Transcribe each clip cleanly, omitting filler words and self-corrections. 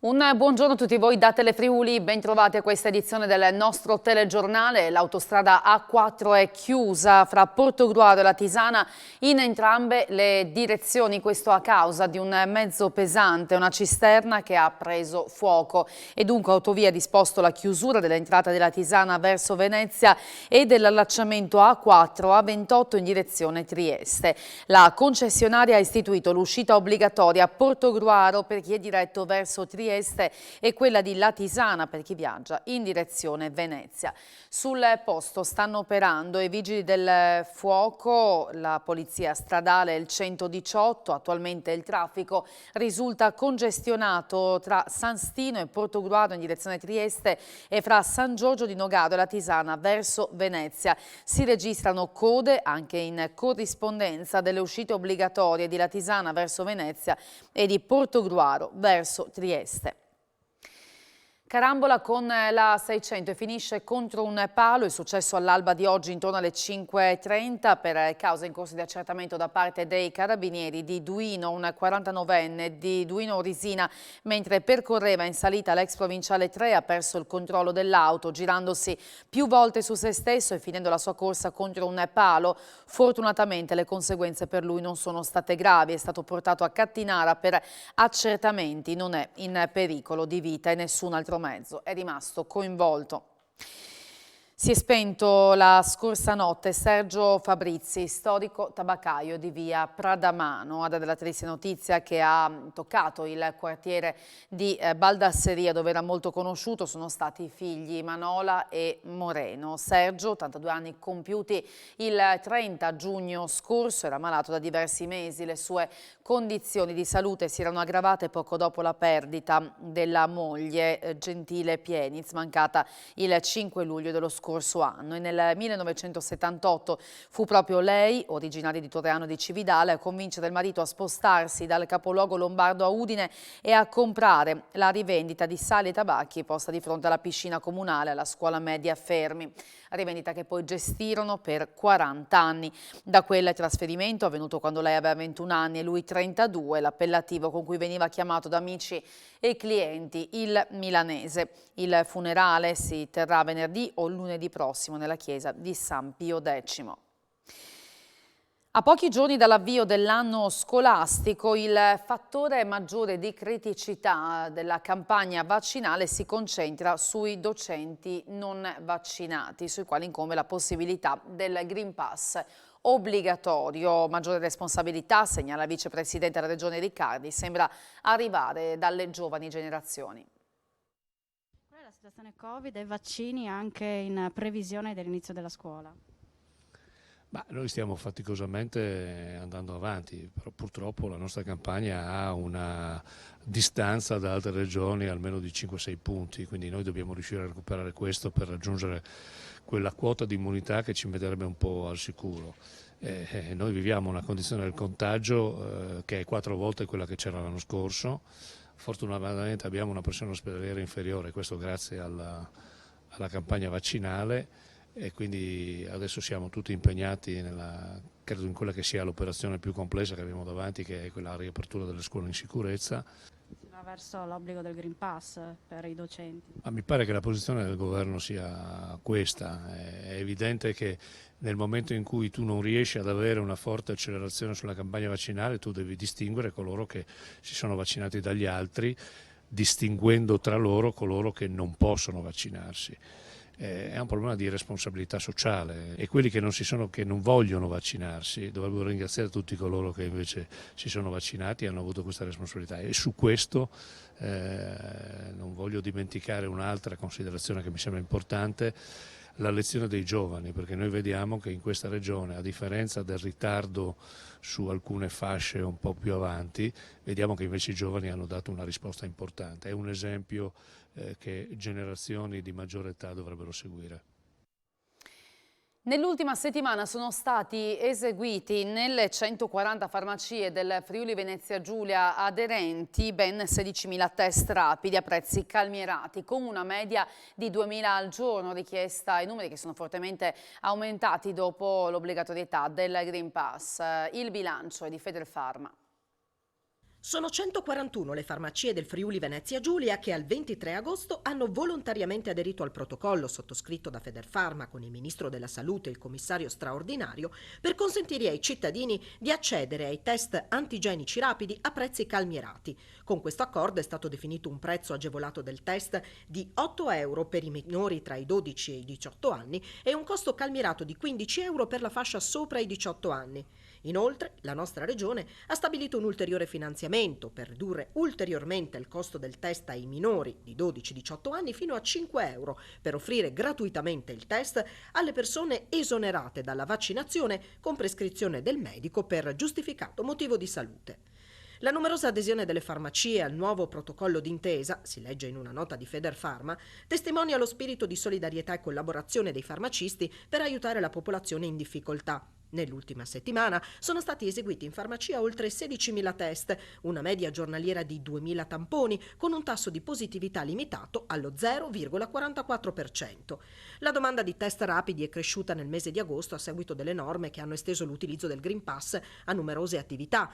Un buongiorno a tutti voi da Telefriuli, ben trovati a questa edizione del nostro telegiornale. L'autostrada A4 è chiusa fra Portogruaro e Latisana in entrambe le direzioni, questo a causa di un mezzo pesante, una cisterna che ha preso fuoco e dunque Autovia ha disposto la chiusura dell'entrata della Latisana verso Venezia e dell'allacciamento A4 a 28 in direzione Trieste. La concessionaria ha istituito l'uscita obbligatoria a Portogruaro per chi è diretto verso Trieste e quella di Latisana per chi viaggia in direzione Venezia. Sul posto stanno operando i vigili del fuoco, la polizia stradale e il 118. Attualmente il traffico risulta congestionato tra San Stino e Portogruaro in direzione Trieste e fra San Giorgio di Nogaro e Latisana verso Venezia. Si registrano code anche in corrispondenza delle uscite obbligatorie di Latisana verso Venezia e di Portogruaro verso Trieste. Carambola con la 600 e finisce contro un palo. È successo all'alba di oggi intorno alle 5:30 per causa in corso di accertamento da parte dei carabinieri di Duino. Un 49enne di Duino Risina, mentre percorreva in salita l'ex provinciale 3, ha perso il controllo dell'auto girandosi più volte su se stesso e finendo la sua corsa contro un palo. Fortunatamente le conseguenze per lui non sono state gravi, è stato portato a Cattinara per accertamenti, non è in pericolo di vita e nessun altro mezzo è rimasto coinvolto. Si è spento la scorsa notte Sergio Fabrizi, storico tabaccaio di via Pradamano. Ha dato la triste notizia che ha toccato il quartiere di Baldasseria, dove era molto conosciuto. Sono stati i figli Manola e Moreno. Sergio, 82 anni compiuti il 30 giugno scorso, era malato da diversi mesi. Le sue condizioni di salute si erano aggravate poco dopo la perdita della moglie Gentile Pieniz, mancata il 5 luglio dello scorso anno, e nel 1978 fu proprio lei, originaria di Torreano di Cividale, a convincere il marito a spostarsi dal capoluogo lombardo a Udine e a comprare la rivendita di sali e tabacchi posta di fronte alla piscina comunale alla scuola media Fermi, rivendita che poi gestirono per 40 anni. Da quel trasferimento, avvenuto quando lei aveva 21 anni e lui 32, l'appellativo con cui veniva chiamato da amici e clienti il milanese. Il funerale si terrà venerdì o lunedì prossimo nella chiesa di San Pio X. A pochi giorni dall'avvio dell'anno scolastico, il fattore maggiore di criticità della campagna vaccinale si concentra sui docenti non vaccinati, sui quali incombe la possibilità del Green Pass obbligatorio. Maggiore responsabilità, segnala il vicepresidente della Regione Riccardi, sembra arrivare dalle giovani generazioni. Qual è la situazione Covid e vaccini anche in previsione dell'inizio della scuola? Noi stiamo faticosamente andando avanti, però purtroppo la nostra campagna ha una distanza da altre regioni almeno di 5-6 punti, quindi noi dobbiamo riuscire a recuperare questo per raggiungere quella quota di immunità che ci metterebbe un po' al sicuro. Noi viviamo una condizione del contagio che è 4 volte quella che c'era l'anno scorso. Fortunatamente abbiamo una pressione ospedaliera inferiore, questo grazie alla campagna vaccinale, e quindi adesso siamo tutti impegnati credo in quella che sia l'operazione più complessa che abbiamo davanti, che è quella riapertura delle scuole in sicurezza. Si va verso l'obbligo del Green Pass per i docenti. Ma mi pare che la posizione del governo sia questa. È evidente che nel momento in cui tu non riesci ad avere una forte accelerazione sulla campagna vaccinale, tu devi distinguere coloro che si sono vaccinati dagli altri, distinguendo tra loro coloro che non possono vaccinarsi. È un problema di responsabilità sociale e quelli che non vogliono vaccinarsi dovrebbero ringraziare tutti coloro che invece si sono vaccinati e hanno avuto questa responsabilità, e su questo non voglio dimenticare un'altra considerazione che mi sembra importante: la lezione dei giovani, perché noi vediamo che in questa regione, a differenza del ritardo su alcune fasce un po' più avanti, vediamo che invece i giovani hanno dato una risposta importante. È un esempio che generazioni di maggiore età dovrebbero seguire. Nell'ultima settimana sono stati eseguiti nelle 140 farmacie del Friuli Venezia Giulia aderenti ben 16.000 test rapidi a prezzi calmierati, con una media di 2.000 al giorno richiesta, i numeri che sono fortemente aumentati dopo l'obbligatorietà del Green Pass. Il bilancio è di Federfarma. Sono 141 le farmacie del Friuli Venezia Giulia che al 23 agosto hanno volontariamente aderito al protocollo sottoscritto da Federfarma con il Ministro della Salute e il Commissario straordinario per consentire ai cittadini di accedere ai test antigenici rapidi a prezzi calmierati. Con questo accordo è stato definito un prezzo agevolato del test di 8 euro per i minori tra i 12 e i 18 anni e un costo calmierato di 15 euro per la fascia sopra i 18 anni. Inoltre, la nostra regione ha stabilito un ulteriore finanziamento per ridurre ulteriormente il costo del test ai minori di 12-18 anni fino a 5 euro per offrire gratuitamente il test alle persone esonerate dalla vaccinazione con prescrizione del medico per giustificato motivo di salute. La numerosa adesione delle farmacie al nuovo protocollo d'intesa, si legge in una nota di Federfarma, testimonia lo spirito di solidarietà e collaborazione dei farmacisti per aiutare la popolazione in difficoltà. Nell'ultima settimana sono stati eseguiti in farmacia oltre 16.000 test, una media giornaliera di 2.000 tamponi, con un tasso di positività limitato allo 0,44%. La domanda di test rapidi è cresciuta nel mese di agosto a seguito delle norme che hanno esteso l'utilizzo del Green Pass a numerose attività.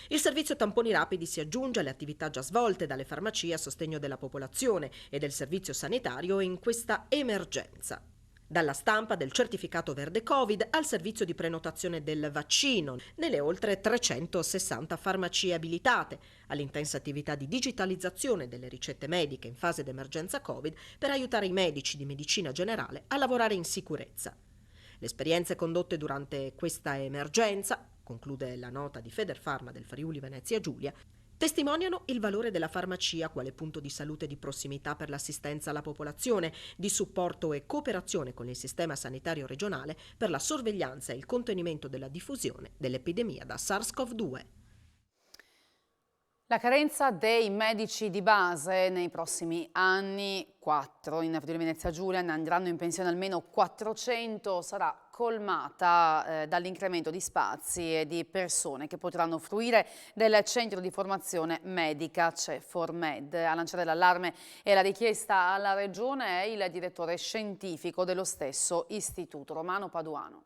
Il servizio tamponi rapidi si aggiunge alle attività già svolte dalle farmacie a sostegno della popolazione e del servizio sanitario in questa emergenza. Dalla stampa del certificato verde Covid al servizio di prenotazione del vaccino nelle oltre 360 farmacie abilitate, all'intensa attività di digitalizzazione delle ricette mediche in fase d'emergenza Covid per aiutare i medici di medicina generale a lavorare in sicurezza. Le esperienze condotte durante questa emergenza, conclude la nota di Federfarma del Friuli Venezia Giulia, testimoniano il valore della farmacia quale punto di salute di prossimità per l'assistenza alla popolazione, di supporto e cooperazione con il sistema sanitario regionale per la sorveglianza e il contenimento della diffusione dell'epidemia da SARS-CoV-2. La carenza dei medici di base nei prossimi anni, 4 in Friuli Venezia Giulia, ne andranno in pensione almeno 400, sarà colmata dall'incremento di spazi e di persone che potranno fruire del centro di formazione medica CEFORMED. A lanciare l'allarme e la richiesta alla Regione è il direttore scientifico dello stesso istituto, Romano Paduano.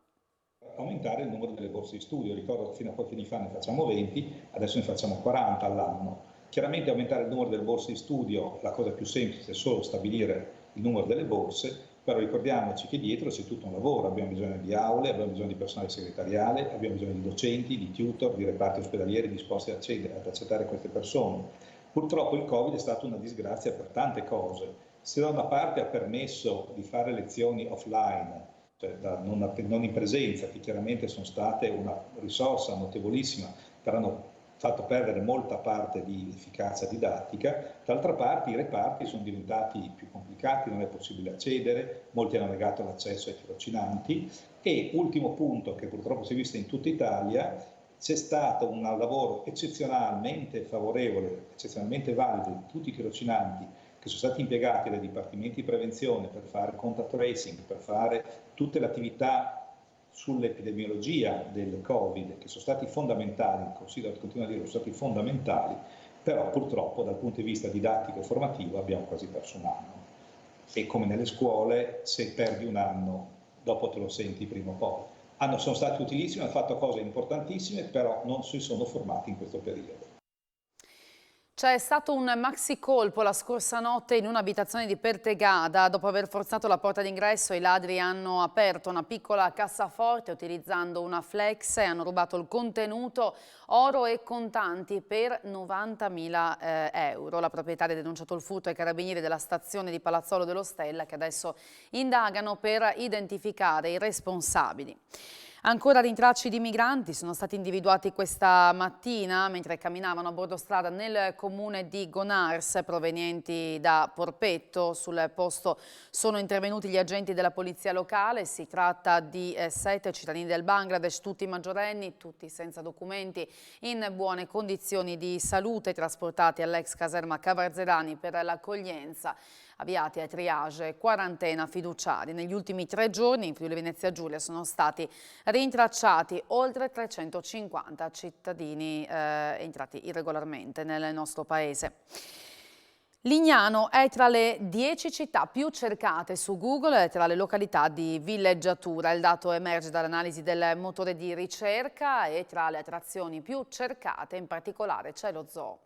Aumentare il numero delle borse di studio. Ricordo che fino a pochi anni fa ne facciamo 20, adesso ne facciamo 40 all'anno. Chiaramente aumentare il numero delle borse di studio, la cosa più semplice è solo stabilire il numero delle borse, però ricordiamoci che dietro c'è tutto un lavoro, abbiamo bisogno di aule, abbiamo bisogno di personale segretariale, abbiamo bisogno di docenti, di tutor, di reparti ospedalieri disposti ad accettare queste persone. Purtroppo il Covid è stata una disgrazia per tante cose. Se da una parte ha permesso di fare lezioni offline, cioè non in presenza, che chiaramente sono state una risorsa notevolissima, però hanno fatto perdere molta parte di efficacia didattica, d'altra parte i reparti sono diventati più complicati, non è possibile accedere, molti hanno negato l'accesso ai tirocinanti e, ultimo punto che purtroppo si è visto in tutta Italia, c'è stato un lavoro eccezionalmente favorevole, eccezionalmente valido di tutti i tirocinanti che sono stati impiegati dai dipartimenti di prevenzione per fare contact tracing, per fare tutte le attività sull'epidemiologia del Covid, che sono stati fondamentali, continuo a dire, sono stati fondamentali, però purtroppo dal punto di vista didattico e formativo abbiamo quasi perso un anno. E come nelle scuole, se perdi un anno, dopo te lo senti prima o poi. Sono stati utilissimi, hanno fatto cose importantissime, però non si sono formati in questo periodo. C'è stato un maxi colpo la scorsa notte in un'abitazione di Pertegada. Dopo aver forzato la porta d'ingresso, i ladri hanno aperto una piccola cassaforte utilizzando una flex e hanno rubato il contenuto, oro e contanti per 90.000 euro. La proprietaria ha denunciato il furto ai carabinieri della stazione di Palazzolo dello Stella, che adesso indagano per identificare i responsabili. Ancora rintracci di migranti sono stati individuati questa mattina mentre camminavano a bordo strada nel comune di Gonars provenienti da Porpetto. Sul posto sono intervenuti gli agenti della polizia locale. Si tratta di 7 cittadini del Bangladesh, tutti maggiorenni, tutti senza documenti, in buone condizioni di salute, trasportati all'ex caserma Cavarzerani per l'accoglienza, avviati a triage e quarantena fiduciari. Negli ultimi 3 giorni in Friuli Venezia Giulia sono stati rintracciati oltre 350 cittadini entrati irregolarmente nel nostro paese. Lignano è tra le 10 città più cercate su Google tra le località di villeggiatura. Il dato emerge dall'analisi del motore di ricerca e tra le attrazioni più cercate in particolare c'è lo zoo.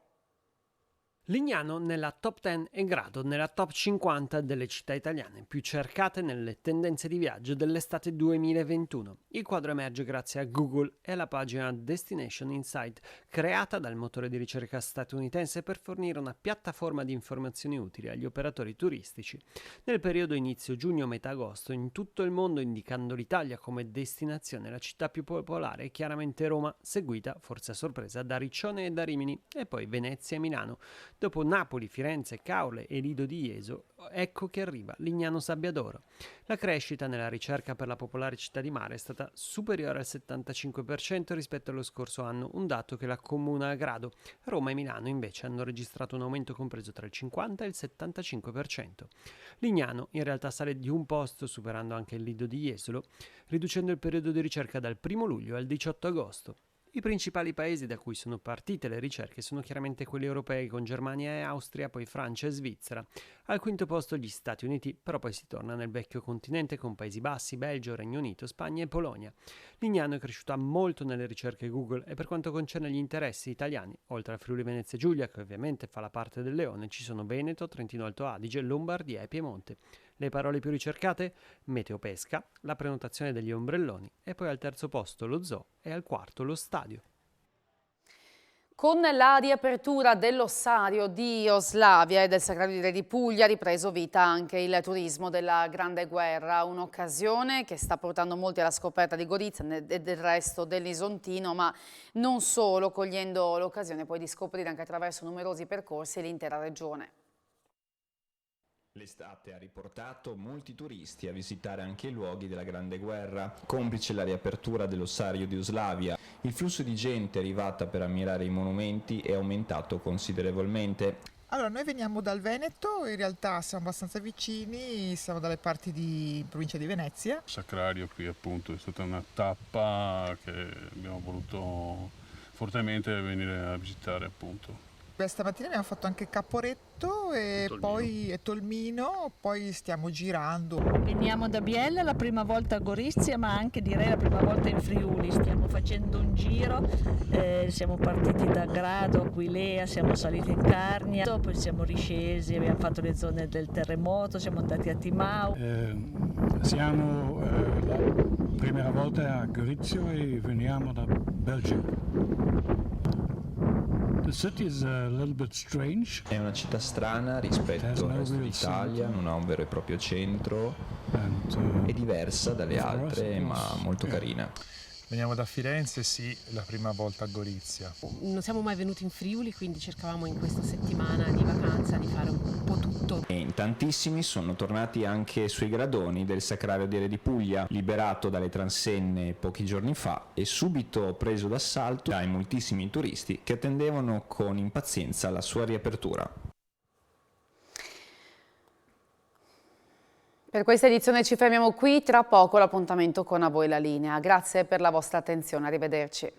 Lignano nella top 10 e Grado nella top 50 delle città italiane più cercate nelle tendenze di viaggio dell'estate 2021. Il quadro emerge grazie a Google e alla pagina Destination Insight, creata dal motore di ricerca statunitense per fornire una piattaforma di informazioni utili agli operatori turistici. Nel periodo inizio giugno-metà agosto, in tutto il mondo, indicando l'Italia come destinazione, la città più popolare è chiaramente Roma, seguita, forse a sorpresa, da Riccione e da Rimini, e poi Venezia e Milano. Dopo Napoli, Firenze, Caorle e Lido di Jeso, ecco che arriva Lignano Sabbiadoro. La crescita nella ricerca per la popolare città di mare è stata superiore al 75% rispetto allo scorso anno, un dato che la comuna a Grado. Roma e Milano invece hanno registrato un aumento compreso tra il 50 e il 75%. Lignano in realtà sale di un posto, superando anche il Lido di Jesolo, riducendo il periodo di ricerca dal 1 luglio al 18 agosto. I principali paesi da cui sono partite le ricerche sono chiaramente quelli europei, con Germania e Austria, poi Francia e Svizzera. Al quinto posto gli Stati Uniti, però poi si torna nel vecchio continente con Paesi Bassi, Belgio, Regno Unito, Spagna e Polonia. Lignano è cresciuta molto nelle ricerche Google e per quanto concerne gli interessi italiani, oltre al Friuli Venezia Giulia, che ovviamente fa la parte del Leone, ci sono Veneto, Trentino Alto Adige, Lombardia e Piemonte. Le parole più ricercate? Meteopesca, la prenotazione degli ombrelloni e poi al terzo posto lo zoo e al quarto lo stadio. Con la riapertura dell'ossario di Oslavia e del Sacrario di Re di Puglia ha ripreso vita anche il turismo della Grande Guerra, un'occasione che sta portando molti alla scoperta di Gorizia e del resto dell'Isontino, ma non solo, cogliendo l'occasione poi di scoprire anche attraverso numerosi percorsi l'intera regione. L'estate ha riportato molti turisti a visitare anche i luoghi della Grande Guerra, complice la riapertura dell'ossario di Oslavia. Il flusso di gente arrivata per ammirare i monumenti è aumentato considerevolmente. Allora, noi veniamo dal Veneto, in realtà siamo abbastanza vicini, siamo dalle parti di provincia di Venezia. Il Sacrario qui appunto è stata una tappa che abbiamo voluto fortemente venire a visitare appunto. Stamattina abbiamo fatto anche Caporetto e poi Tolmino, poi stiamo girando. Veniamo da Biella la prima volta a Gorizia, ma anche direi la prima volta in Friuli. Stiamo facendo un giro, siamo partiti da Grado, Aquilea, siamo saliti in Carnia, poi siamo riscesi, abbiamo fatto le zone del terremoto, siamo andati a Timau. Siamo la prima volta a Gorizia e veniamo da Belgio. The city is a little bit strange. È una città strana rispetto al resto d'Italia, non ha un vero e proprio centro, è diversa dalle altre ma molto carina. Veniamo da Firenze, sì, la prima volta a Gorizia. Non siamo mai venuti in Friuli, quindi cercavamo in questa settimana di vacanza di fare un po' tutto. E in tantissimi sono tornati anche sui gradoni del Sacrario di Re di Puglia, liberato dalle transenne pochi giorni fa e subito preso d'assalto dai moltissimi turisti che attendevano con impazienza la sua riapertura. Per questa edizione ci fermiamo qui, tra poco l'appuntamento con A Voi la Linea. Grazie per la vostra attenzione, arrivederci.